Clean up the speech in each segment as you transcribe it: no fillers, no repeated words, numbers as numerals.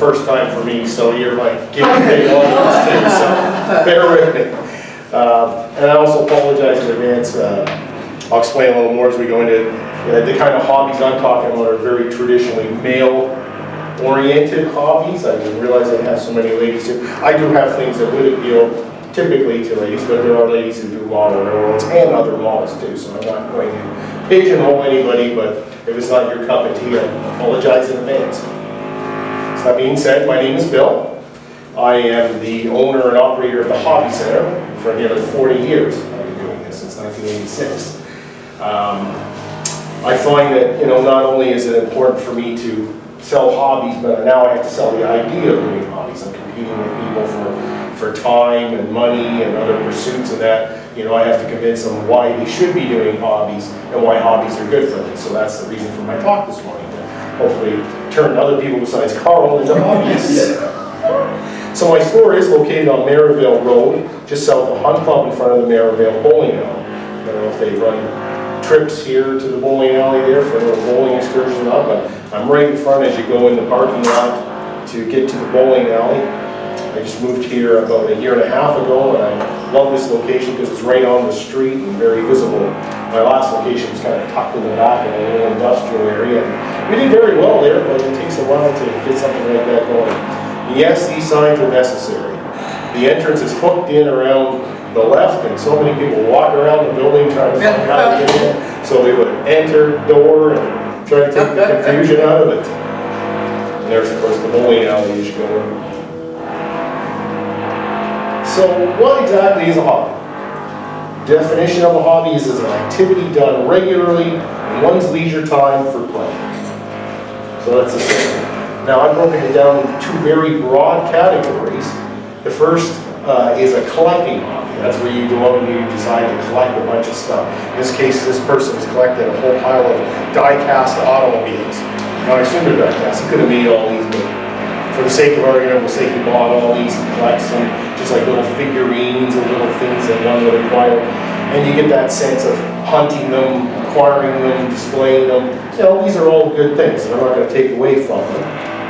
first time for me, so you're like getting big audience too, so bear with me. And I also apologize in advance. I'll explain a little more as we go into the kind of hobbies I'm talking about are very traditionally male-oriented hobbies. I didn't realize I have so many ladies here. I do have things that would appeal typically to ladies, but there are ladies who do model railroads and other models too, so I'm not going to pigeonhole anybody, but if it's not your cup of tea, I apologize in advance. So that being said, my name is Bill. I am the owner and operator of the Hobby Center for nearly 40 years. I've been doing this since 1986. I find that, not only is it important for me to sell hobbies, but now I have to sell the idea of doing hobbies. I'm competing with people for time and money and other pursuits, and that, I have to convince them why they should be doing hobbies and why hobbies are good for them. So that's the reason for my talk this morning, to hopefully turn other people besides Carl into hobbyists. So my store is located on Merivale Road, just south of Hunt Club in front of the Merivale Bowling Alley. I don't know if they run trips here to the bowling alley there for a little bowling excursion or not, but I'm right in front as you go in the parking lot to get to the bowling alley. I just moved here about a year and a half ago, and I love this location because it's right on the street and very visible. My last location was kind of tucked in the back in a little industrial area. We did very well there, but it takes a while to get something like that going. Yes, these signs are necessary. The entrance is hooked in around the left, and so many people walk around the building trying to find how to get in. So they would enter the door and try to take the confusion out of it. And there's, of course, the bowling alley as you go in. So what exactly is a hobby? Definition of a hobby is an activity done regularly in one's leisure time for play. So that's the same. Now I've broken it down into two very broad categories. The first is a collecting hobby. That's where you go out and you decide to collect a bunch of stuff. In this case, this person has collected a whole pile of die-cast automobiles. Now I assume they're die-cast. He could have made all these, but for the sake of argument, we'll say he bought all these and collects them, just like little figurines and little things that one would acquire. And you get that sense of hunting them, acquiring them, displaying them. These are all good things that I'm not going to take away from them.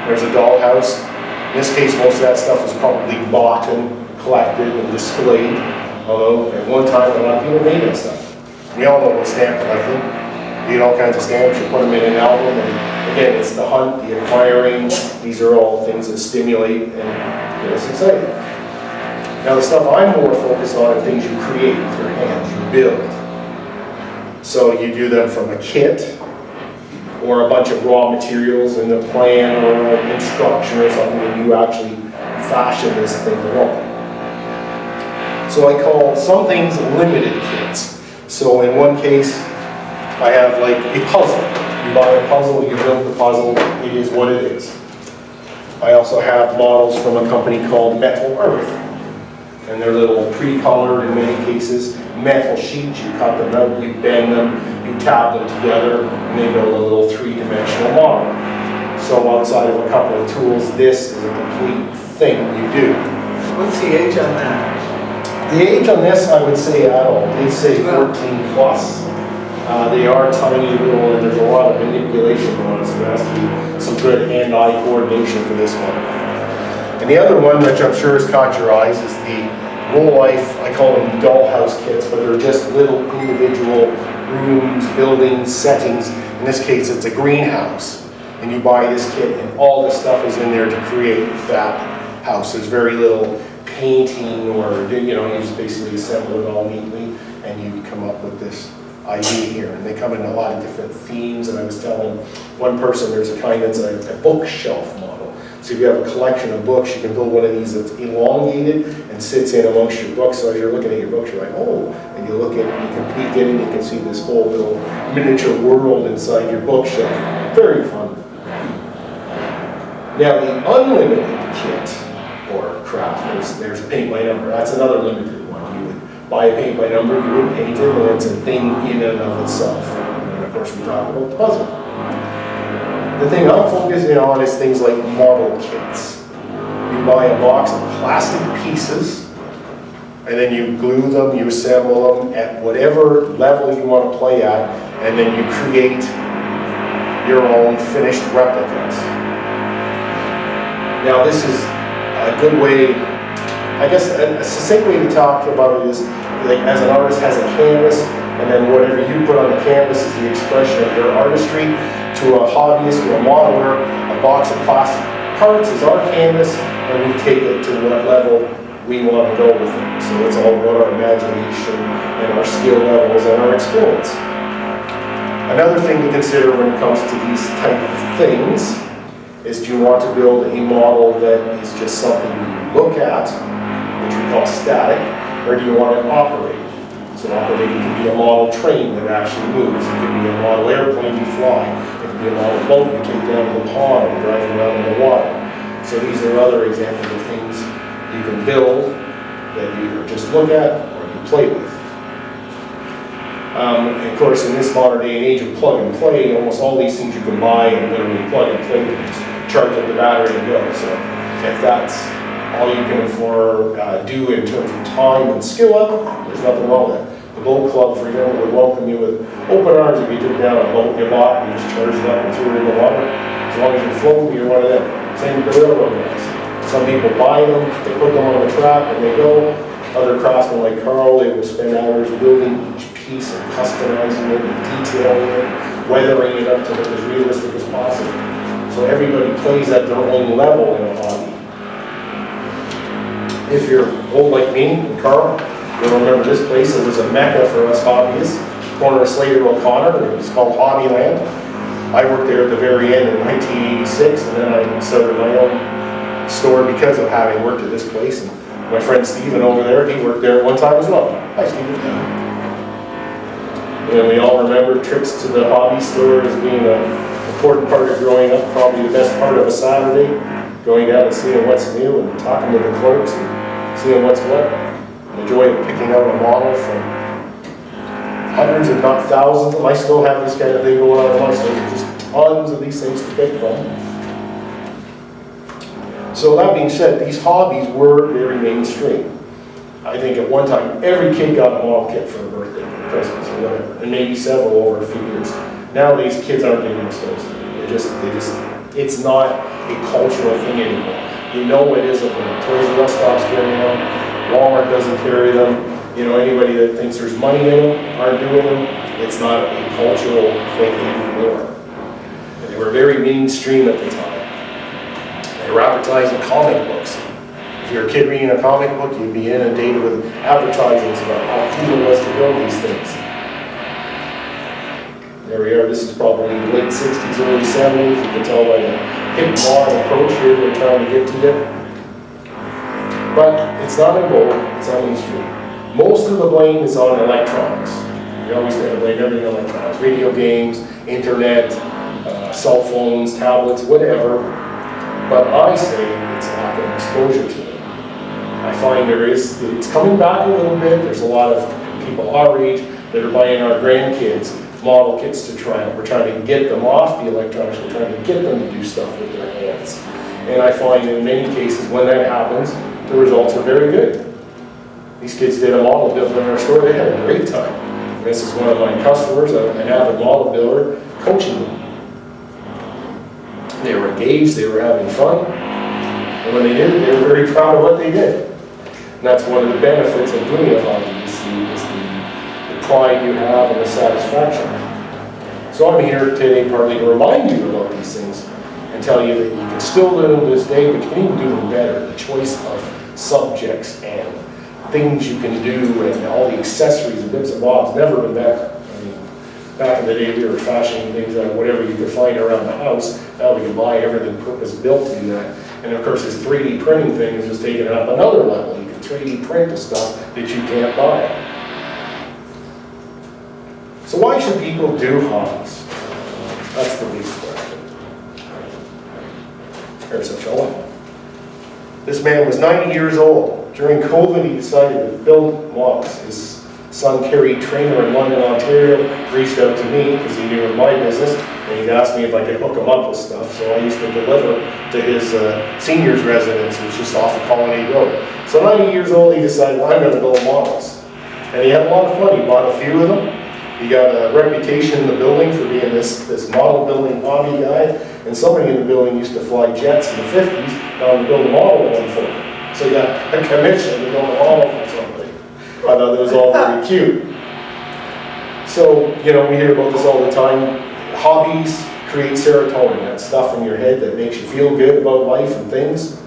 There's a dollhouse. In this case, most of that stuff was probably bought and collected and displayed. Although at one time, a lot of people made that stuff. We all know about stamp collecting. You get all kinds of stamps, you put them in an album, and again, it's the hunt, the acquiring. These are all things that stimulate and get us excited. Now the stuff I'm more focused on are things you create with your hands, you build. So you do them from a kit, or a bunch of raw materials in the plan or an instruction or something, and you actually fashion this thing along. So I call some things limited kits. So in one case, I have like a puzzle. You buy a puzzle, you build the puzzle, it is what it is. I also have models from a company called Metal Earth. And they're little pre-colored, in many cases, metal sheets. You cut them out, you bend them, you tab them together, and they build a little three-dimensional model. So outside of a couple of tools, this is a complete thing you do. What's the age on that? The age on this, I would say adult. They say 14 plus. They are tiny little, and there's a lot of manipulation going on, so there has to be some good hand-eye coordination for this one. And the other one, which I'm sure has caught your eyes, is the Roll Life. I call them dollhouse kits, but they're just little individual rooms, buildings, settings. In this case, it's a greenhouse. And you buy this kit, and all this stuff is in there to create that house. There's very little painting, or you just basically assemble it all neatly, and you come up with this idea here. And they come in a lot of different themes. And I was telling one person, there's a kind that's a bookshelf model. So if you have a collection of books, you can build one of these that's elongated and sits in amongst your books. So as you're looking at your books, you're like, oh, and you look at it, you can peek in, and you can see this whole little miniature world inside your bookshelf. Very fun. Now the unlimited kit, or craft, there's a paint by number. That's another limited one. You would buy a paint by number, you would paint it, and it's a thing in and of itself. And of course we talk about the puzzle. The thing I'm focusing on is things like model kits. You buy a box of plastic pieces, and then you glue them, you assemble them at whatever level you want to play at, and then you create your own finished replicas. Now this is a good way, I guess a succinct way to talk about it is, like, as an artist has a canvas, and then whatever you put on the canvas is the expression of your artistry. To a hobbyist, to a modeler, a box of plastic parts is our canvas, and we take it to what level we want to go with it. So it's all about our imagination and our skill levels and our experience. Another thing to consider when it comes to these type of things is, do you want to build a model that is just something you look at, which we call static, or do you want to operate? So operating can be a model train that actually moves. It can be a model airplane you fly. It can be a model boat you take down to the pond and drive around in the water. So these are other examples of things you can build that you either just look at or you play with. And of course, in this modern day and age of plug and play, almost all these things you can buy and literally plug and play, you just charge up the battery and go. So if that's all you can do in terms of time and skill level, there's nothing wrong with that. The boat club, for example, would welcome you with open arms if you took down a boat you bought and you just charged it up and threw it in the water. As long as you're floating, you're one of them. Same with the railroad guys. Some people buy them, they put them on the track and they go. Other craftsmen like Carl, they will spend hours building each piece and customizing it and detailing it, weathering it up to look as realistic as possible. So everybody plays at their own level in a hobby. If you're old like me and Carl, you'll remember this place. It was a mecca for us hobbyists, corner of Slater O'Connor. It was called Hobbyland. I worked there at the very end in 1986, and then I started my own store because of having worked at this place. And my friend Stephen over there, he worked there at one time as well. Hi, Stephen. And we all remember trips to the hobby store as being an important part of growing up, probably the best part of a Saturday, going down and seeing what's new and talking to the clerks and seeing what's what. The joy of picking out a model from hundreds, if not thousands of them. I still have this kind of thing going on in my store. There's just tons of these things to pick from. So that being said, these hobbies were very mainstream. I think at one time, every kid got a model kit for a birthday or Christmas or whatever, and maybe several over a few years. Nowadays, kids aren't getting exposed to it. It's not a cultural thing anymore. You know it isn't when Toys R Us stops carrying them. Walmart doesn't carry them. You know, anybody that thinks there's money in them aren't doing them. It's not a cultural thing anymore. And they were very mainstream at the time. They were advertising comic books. If you're a kid reading a comic book, you'd be inundated with advertisements about how cool it was to build these things. There we are. This is probably late 60s, early 70s. You can tell by the hip modern approach here they're trying to get to you. But it's not in gold, it's on mainstream. Most of the blame is on electronics. We always tend to blame everything on electronics. Video games, internet, cell phones, tablets, whatever. But I say it's lack of exposure to it. I find it's coming back a little bit. There's a lot of people our age that are buying our grandkids model kits to try out. We're trying to get them off the electronics. We're trying to get them to do stuff with their hands. And I find in many cases when that happens, the results are very good. These kids did a model build in our store. They had a great time. And this is one of my customers, an avid model builder, coaching them. They were engaged, they were having fun. And when they did it, they were very proud of what they did. And that's one of the benefits of doing a hobby, is the pride you have and the satisfaction. So I'm here today partly to remind you about these things and tell you that you can still do them this day, but you can even do them better. The choice of subjects and things you can do and all the accessories and bits and bobs never been better. I mean, back in the day we were fashioning things out of whatever you could find around the house. Now we can buy everything purpose built to do that. And of course this 3D printing thing is just taking it up another level. You can 3D print the stuff that you can't buy. So why should people do hobbies? That's the big question. There's a fella. This man was 90 years old. During COVID, he decided to build models. His son, Kerry Trainer in London, Ontario, reached out to me because he knew of my business, and he'd asked me if I could hook him up with stuff. So I used to deliver to his seniors residence, which is just off the Colonnade Road. So 90 years old, he decided, well, I'm going to build models. And he had a lot of fun. He bought a few of them. You got a reputation in the building for being this model building hobby guy, and somebody in the building used to fly jets in the 50s to build a model one for them. So you got a commission to build a model for somebody. I thought that was all very cute. So, you know, we hear about this all the time. Hobbies create serotonin, that stuff in your head that makes you feel good about life and things.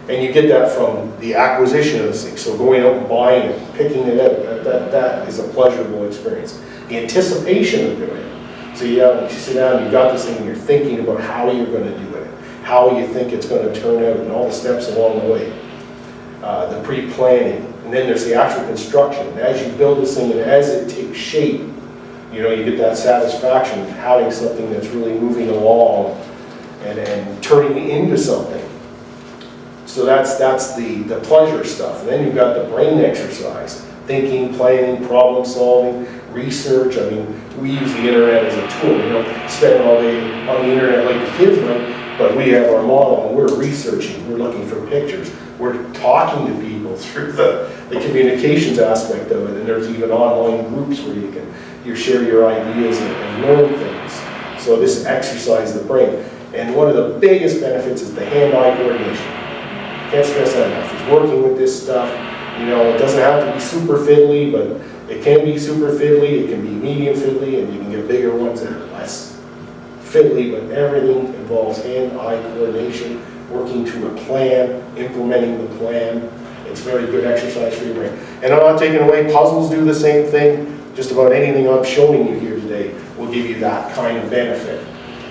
And you get that from the acquisition of this thing. So going out and buying it, picking it up, that is a pleasurable experience. The anticipation of doing it. So you sit down, you got this thing, and you're thinking about how you're going to do it, how you think it's going to turn out, and all the steps along the way. The pre-planning, and then there's the actual construction. And as you build this thing and as it takes shape, you know, you get that satisfaction of having something that's really moving along and turning into something. So that's the pleasure stuff. And then you've got the brain exercise, thinking, planning, problem solving, research. I mean, we use the internet as a tool. We don't spend all day on the internet like the kids might, but we have our model and we're researching, we're looking for pictures, we're talking to people through the communications aspect of it, and there's even online groups where you share your ideas and learn things. So this exercises the brain. And one of the biggest benefits is the hand-eye coordination. Can't stress that enough. Is working with this stuff. You know, it doesn't have to be super fiddly, but it can be super fiddly, it can be medium fiddly, and you can get bigger ones that are less fiddly, but everything involves hand-eye coordination, working to a plan, implementing the plan. It's very good exercise for your brain. And I'm not taking away, puzzles do the same thing. Just about anything I'm showing you here today will give you that kind of benefit.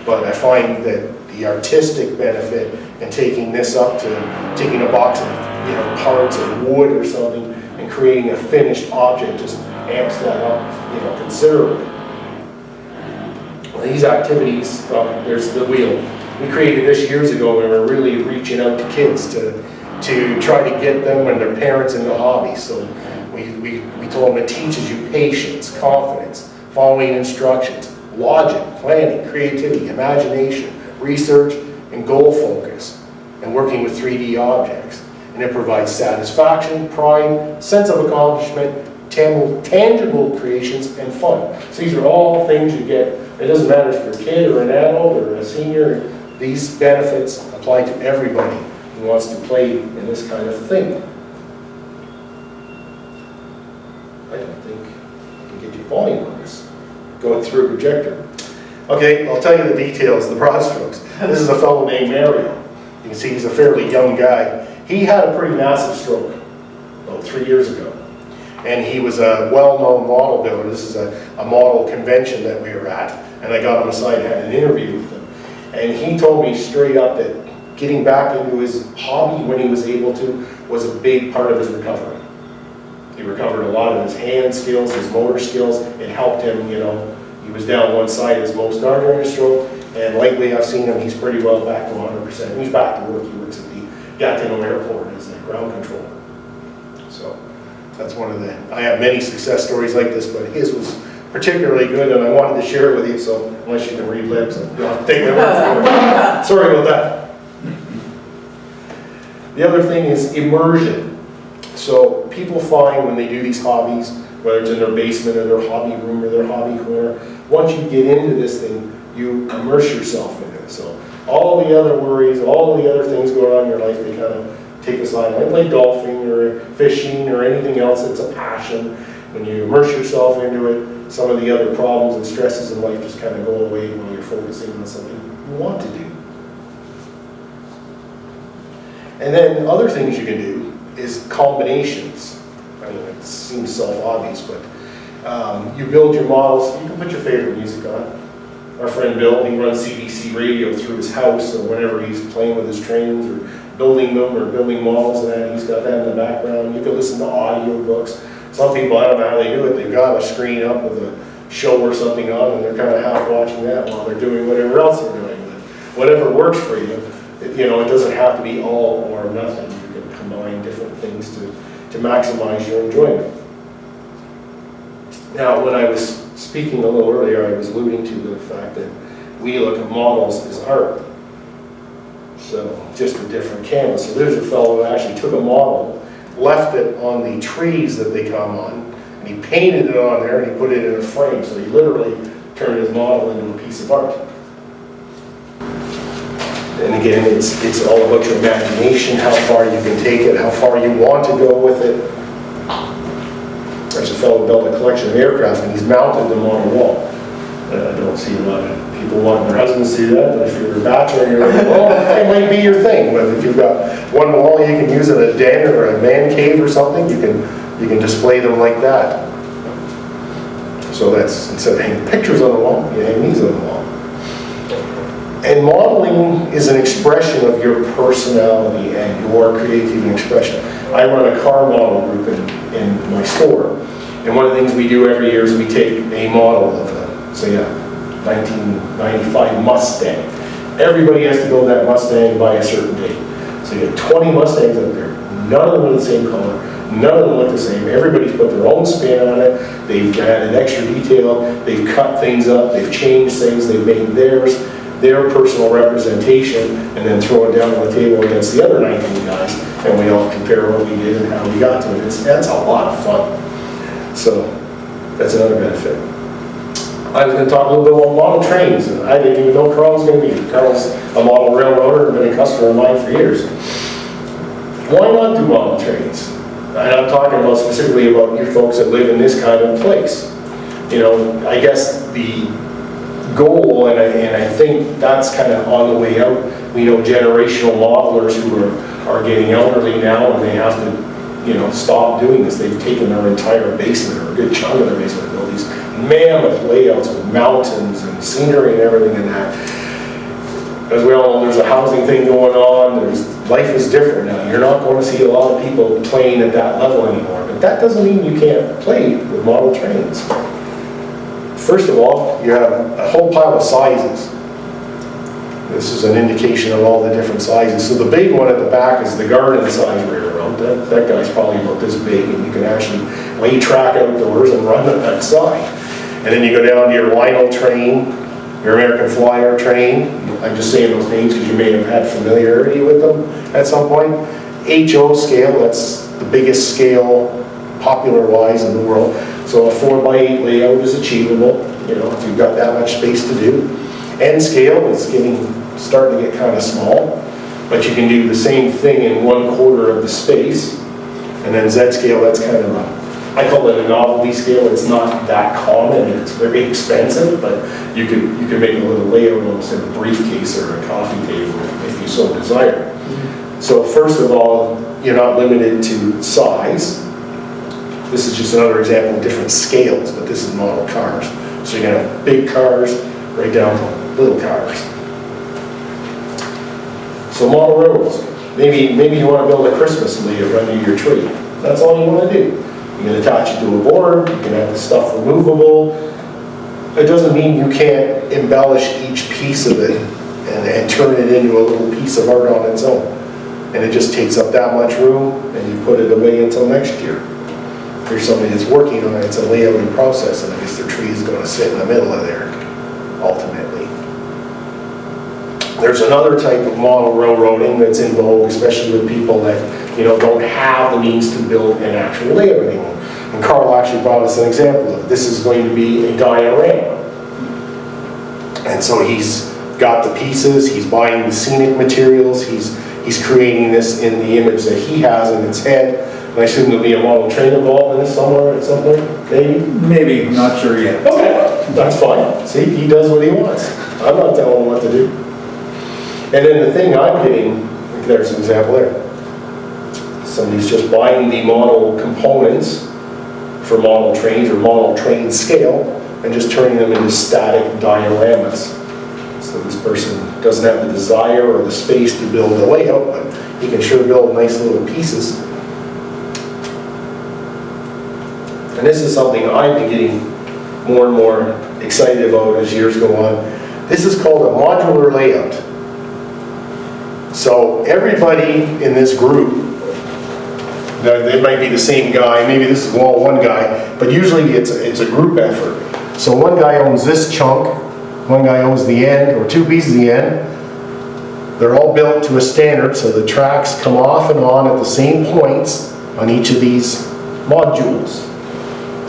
But I find that the artistic benefit in taking this up to taking a box of, you know, parts of wood or something and creating a finished object just amps that up, you know, considerably. Well, these activities, there's the wheel. We created this years ago and we were really reaching out to kids to try to get them and their parents into hobbies. So we told them it teaches you patience, confidence, following instructions, logic, planning, creativity, imagination, research, and goal focus, and working with 3D objects. And it provides satisfaction, pride, sense of accomplishment, tangible creations, and fun. So these are all things you get. It doesn't matter if you're a kid or an adult or a senior. These benefits apply to everybody who wants to play in this kind of thing. I don't think I can get you volume on this. Going through a projector. Okay, I'll tell you the details, the broad strokes. This is a fellow named Mario. You can see he's a fairly young guy. He had a pretty massive stroke about 3 years ago. And he was a well-known model builder. This is a model convention that we were at. And I got him aside and had an interview with him. And he told me straight up that getting back into his hobby when he was able to was a big part of his recovery. He recovered a lot of his hand skills, his motor skills. It helped him, you know. He was down one side of his most arm during his stroke, and lately I've seen him, he's pretty well back to 100%. He's back to work. He works at the Gatineau Airport as a ground controller. So that's one of the, I have many success stories like this, but his was particularly good, and I wanted to share it with you, so unless you can read lips, you'll have to take my word for it. Sorry about that. The other thing is immersion. So people find when they do these hobbies, whether it's in their basement or their hobby room or their hobby corner, once you get into this thing, you immerse yourself in it. So all the other worries, all the other things going on in your life, they kind of take a sideline, like golfing or fishing or anything else that's a passion. When you immerse yourself into it, some of the other problems and stresses in life just kind of go away when you're focusing on something you want to do. And then other things you can do is combinations. I mean, it seems self-obvious, but you build your models. You can put your favorite music on. Our friend Bill, he runs CBC radio through his house, so whenever he's playing with his trains or building them or building models and that, he's got that in the background. You can listen to audio books. Some people, I don't know how they do it, they've got a screen up with a show or something on, and they're kind of half watching that while they're doing whatever else they're doing. But whatever works for you, you know, it doesn't have to be all or nothing. You can combine different things to maximize your enjoyment. Now, when I was speaking a little earlier, I was alluding to the fact that we look at models as art. So, just a different canvas. So there's a fellow who actually took a model, left it on the trees that they come on, and he painted it on there and he put it in a frame. So he literally turned his model into a piece of art. And again, it's all about your imagination, how far you can take it, how far you want to go with it. There's a fellow who built a collection of aircraft and he's mounted them on a wall. I don't see a lot of people wanting their husbands to do that, but if you're a bachelor, you're like, well, it might be your thing. But if you've got one wall you can use in a den or a man cave or something, you can display them like that. So that's, instead of hanging pictures on the wall, you hang these on the wall. And modeling is an expression of your personality and your creative expression. I run a car model group in my store. And one of the things we do every year is we take a model of a, say, a 1995 Mustang. Everybody has to build that Mustang by a certain date. So you get 20 Mustangs out there. None of them are the same color. None of them look the same. Everybody's put their own spin on it. They've added extra detail. They've cut things up. They've changed things. They've made theirs, their personal representation, and then throw it down on the table against the other 19 guys, and we all compare what we did and how we got to it. That's a lot of fun. So that's another benefit. I was going to talk a little bit about model trains, and I didn't even know Carl was going to be here. Carl's a model railroader and been a customer of mine for years. Why not do model trains? And I'm talking about specifically about you folks that live in this kind of place. You know, I guess the goal, and I think that's kind of on the way out. We know generational modelers who are getting elderly now, and they have to, you know, stop doing this. They've taken their entire basement, or a good chunk of their basement, and built these mammoth layouts with mountains and scenery and everything in that. As we all know, there's a housing thing going on. Life is different now. You're not going to see a lot of people playing at that level anymore. But that doesn't mean you can't play with model trains. First of all, you have a whole pile of sizes. This is an indication of all the different sizes. So the big one at the back is the garden size railroad. That guy's probably about this big, and you can actually lay track outdoors and run it that side. And then you go down to your Lionel train, your American Flyer train. I'm just saying those names because you may have had familiarity with them at some point. HO scale, that's the biggest scale popular-wise in the world. So a 4x8 layout is achievable, you know, if you've got that much space to do. N scale is starting to get kind of small, but you can do the same thing in 1/4 of the space. And then Z scale, that's kind of I call it a novelty scale. It's not that common, and it's very expensive, but you could make a little layout almost in a briefcase or a coffee table if you so desire. So first of all, you're not limited to size. This is just another example of different scales, but this is model cars. So you're going to have big cars right down to little cars. So model railroads. Maybe you want to build a Christmas layout under your tree. That's all you want to do. You can attach it to a board, you can have the stuff removable. It doesn't mean you can't embellish each piece of it and turn it into a little piece of art on its own. And it just takes up that much room, and you put it away until next year. If there's somebody that's working on it, it's a layouting process, and I guess their tree is going to sit in the middle of there, ultimately. There's another type of model railroading that's in vogue, especially with people that, you know, don't have the means to build an actual layout anymore. And Carl actually brought us an example of it. This is going to be a diorama. And so he's got the pieces, he's buying the scenic materials, he's creating this in the image that he has in his head. And I assume there'll be a model train involved in this somewhere at some point, maybe? Maybe, not sure yet. Okay, that's fine. See, he does what he wants. I'm not telling him what to do. And then the thing I'm getting, there's an example there. Somebody's just buying the model components for model trains or model train scale and just turning them into static dioramas. So this person doesn't have the desire or the space to build a layout, but he can sure build nice little pieces. And this is something I've been getting more and more excited about as years go on. This is called a modular layout. So everybody in this group, it might be the same guy, maybe this is one guy, but usually it's a group effort. So one guy owns this chunk, one guy owns the end, or two pieces of the end. They're all built to a standard, so the tracks come off and on at the same points on each of these modules.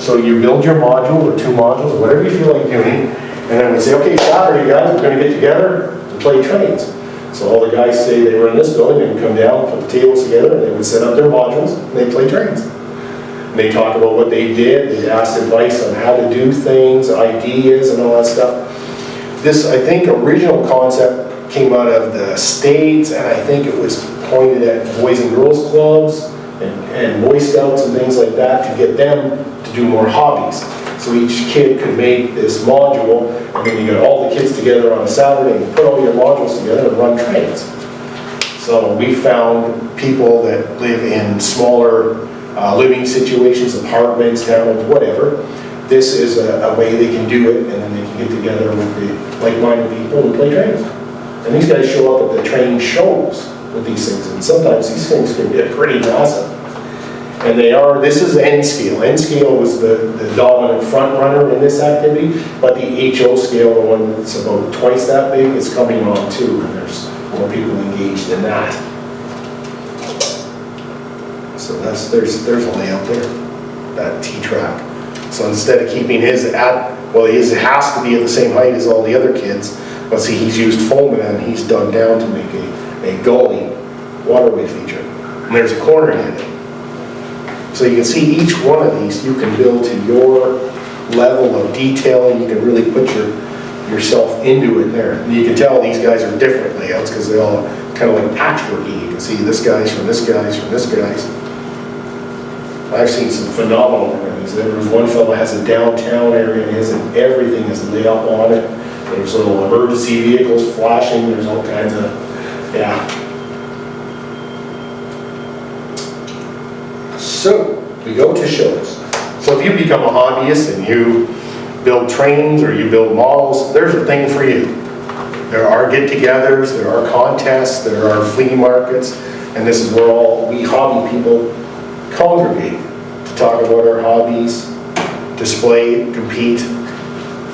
So you build your module or 2 modules, whatever you feel like doing, and then we say, okay, Saturday guys, we're gonna get together and play trains. So all the guys say they were in this building and come down, put the tables together, and they would set up their modules, and they'd play trains. And they talk about what they did, they'd ask advice on how to do things, ideas and all that stuff. This, I think, original concept came out of the States, and I think it was pointed at Boys and Girls Clubs and Boy Scouts and things like that to get them to do more hobbies. So each kid could make this module, and then you got all the kids together on a Saturday and put all your modules together and run trains. So we found people that live in smaller living situations, apartments, towns, whatever. This is a way they can do it, and then they can get together with the like-minded people and play trains. And these guys show up at the train shows with these things, and sometimes these things can get pretty massive. And this is N scale. N scale was the dominant front runner in this activity, but the HO scale, the one that's about twice that big, is coming on too, and there's more people engaged in that. So there's a layout there, that T-track. So instead of keeping his his has to be at the same height as all the other kids, but see, he's used foam and he's dug down to make a gully waterway feature. And there's a corner in it. So you can see each one of these you can build to your level of detail, and you can really put yourself into it there. And you can tell these guys are different layouts because they all kind of like patchworky. You can see this guy's from this guy's from this guy's. I've seen some phenomenal ones. There was one fellow has a downtown area and everything is laid up on it. There's little emergency vehicles flashing. There's all kinds of, yeah. So, we go to shows. So if you become a hobbyist and you build trains or you build models, there's a thing for you. There are get-togethers, there are contests, there are flea markets, and this is where all we hobby people congregate to talk about our hobbies, display, compete.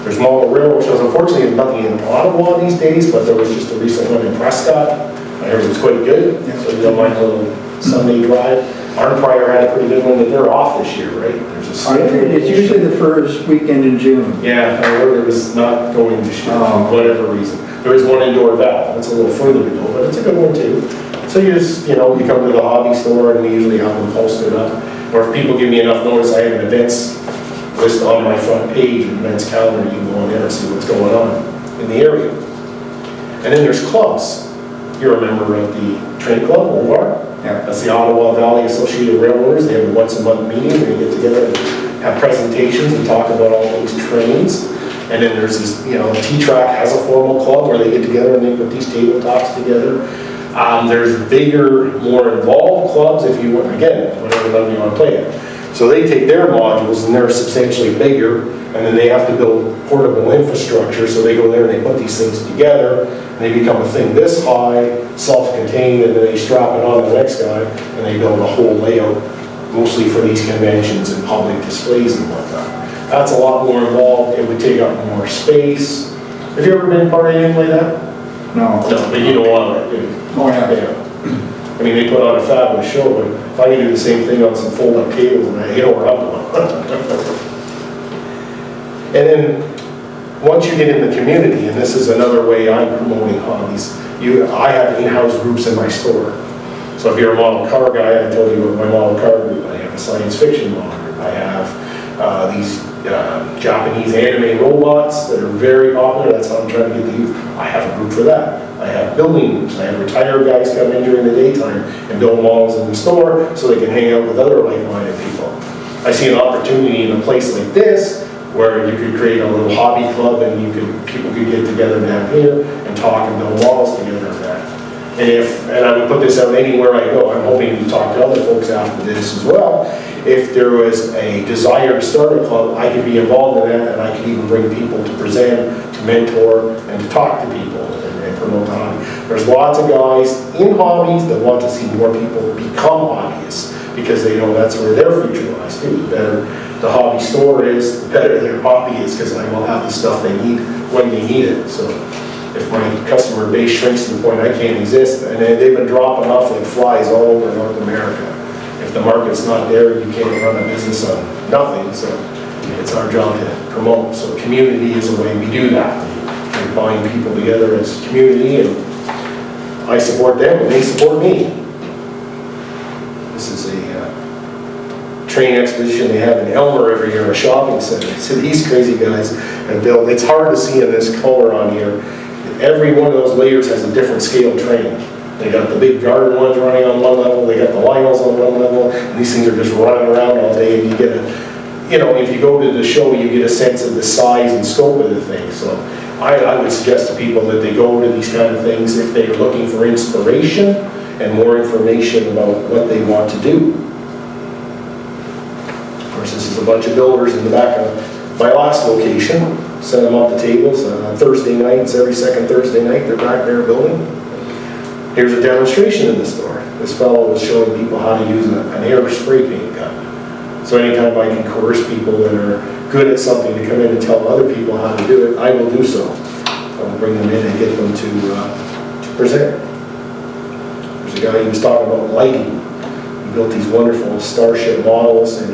There's model railroad shows. Unfortunately, there's nothing in Ottawa these days, but there was just a recent one in Prescott. I heard it was quite good, so you don't mind a little Sunday drive. Arn Pryor had a pretty good one that they're off this year, right? There's a It's usually the first weekend in June. Yeah, I heard it was not going this year for whatever reason. There is one in Dorval. It's a little further to go, but it's a good one too. So you just, you come to the hobby store and we usually have them posted up. Or if people give me enough notice, I have an events list on my front page, an events calendar. You can go on there and see what's going on in the area. And then there's clubs. You're a member of the train club, OVAR. Yeah. That's the Ottawa Valley Associated Railroaders. They have a once-a-month meeting where they get together and have presentations and talk about all those trains. And then there's this, T-Track has a formal club where they get together and they put these tabletops together. There's bigger, more involved clubs if you want, again, whatever level you want to play at. So they take their modules and they're substantially bigger, and then they have to build portable infrastructure, so they go there and they put these things together, and they become a thing this high, self-contained, and then they strap it on to the next guy, and they build a whole layout, mostly for these conventions and public displays and whatnot. That's a lot more involved. It would take up more space. Have you ever been part of anything like that? No. No, but you don't want it, do you? Oh, yeah. Yeah. I mean, they put on a fabulous show, but if I can do the same thing on some fold-up cables, and you know where I'm going. And then, once you get in the community, and this is another way I'm promoting hobbies, I have in-house groups in my store. So if you're a model car guy, I told you about my model car group. I have a science fiction model group. I have these Japanese anime robots that are very popular. That's how I'm trying to get the youth. I have a group for that. I have building groups. I have retired guys come in during the daytime and build models in the store so they can hang out with other like-minded people. I see an opportunity in a place like this where you could create a little hobby club and people could get together down here and talk and build models together and that. And I would put this out anywhere I go. I'm hoping to talk to other folks after this as well. If there was a desire to start a club, I could be involved in that, and I could even bring people to present, to mentor, and to talk to people and promote the hobby. There's lots of guys in hobbies that want to see more people become hobbyists because they know that's where their future lies too. The better the hobby store is, the better their hobby is, because I will have the stuff they need when they need it. So if my customer base shrinks to the point I can't exist, and they've been dropping off like flies all over North America. If the market market's not there, you can't run a business on nothing, so it's our job to promote. So community is the way we do that. We bind people together as community, and I support them and they support me. This is a train exposition they have in Elmer every year, a shopping center. So these crazy guys have built, it's hard to see in this color on here, every one of those layers has a different scale train. They got the big garden ones running on one level, they got the Lionels on one level, and these things are just running around all day, and you get a, you know, if you go to the show, you get a sense of the size and scope of the thing. So I would suggest to people that they go to these kind of things if they're looking for inspiration and more information about what they want to do. Of course, this is a bunch of builders in the back of my last location. Set them up the tables on Thursday nights, every second Thursday night, they're back there building. Here's a demonstration in the store. This fellow was showing people how to use an air spray paint gun. So anytime I can coerce people that are good at something to come in and tell other people how to do it, I will do so. I will bring them in and get them to present. There's a guy who was talking about lighting. He built these wonderful Starship models, and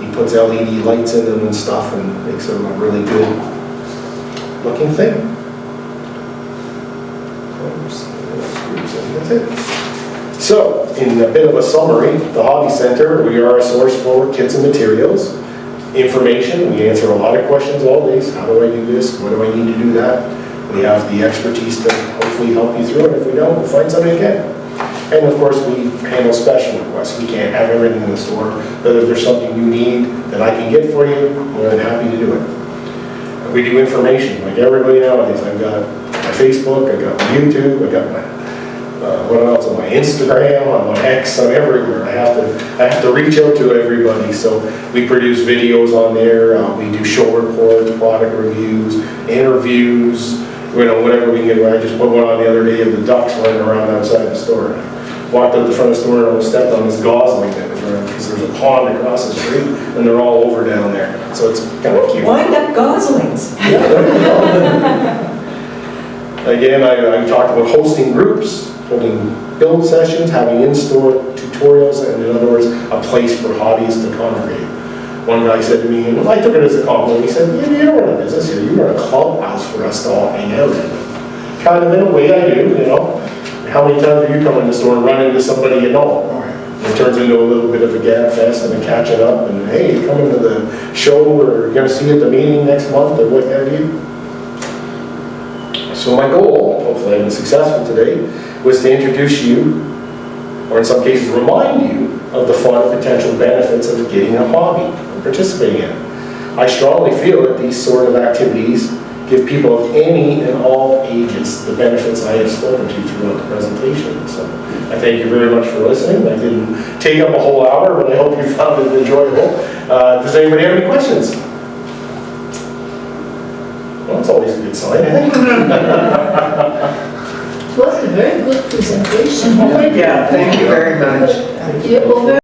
he puts LED lights in them and stuff and makes them a really good looking thing. Oops. That's it. So, in a bit of a summary, the Hobby Center, we are a source for kits and materials, information. We answer a lot of questions all days. How do I do this? What do I need to do that? We have the expertise to hopefully help you through it. If we don't, we'll find somebody who can. And of course, we handle special requests. We can't have everything in the store, but if there's something you need that I can get for you, we're happy to do it. We do information, like everybody nowadays. I've got my Facebook, I've got my YouTube, I've got my what else? On my Instagram, on my X, I'm everywhere. I have to reach out to everybody. So we produce videos on there. We do show reports, product reviews, interviews, you know, whatever we can get. I just put one on the other day of the ducks running around outside the store. Walked up the front of the store and almost stepped on this gosling that was running because there's a pond across the street and they're all over down there. So it's kind of cute. Wind up goslings. Yeah, there you go. Again, I talked about hosting groups, holding build sessions, having in-store tutorials, and in other words, a place for hobbies to congregate. One guy said to me, and I took it as a compliment, he said, you don't run a business here, you run a clubhouse for us to all hang out in. Kind of in a way I do, you know. How many times have you come in the store and run into somebody you know? It turns into a little bit of a gab fest and a catching up, and hey, come into the show, or you're going to see you at the meeting next month, or what have you. So my goal, hopefully I've been successful today, was to introduce you, or in some cases remind you, of the fun and potential benefits of getting a hobby and participating in it. I strongly feel that these sort of activities give people of any and all ages the benefits I have spoken to throughout the presentation. So I thank you very much for listening. I didn't take up a whole hour, but I hope you found it enjoyable. Does anybody have any questions? Well, that's always a good sign, I think. It was a very good presentation. Yeah, thank you very much. It was very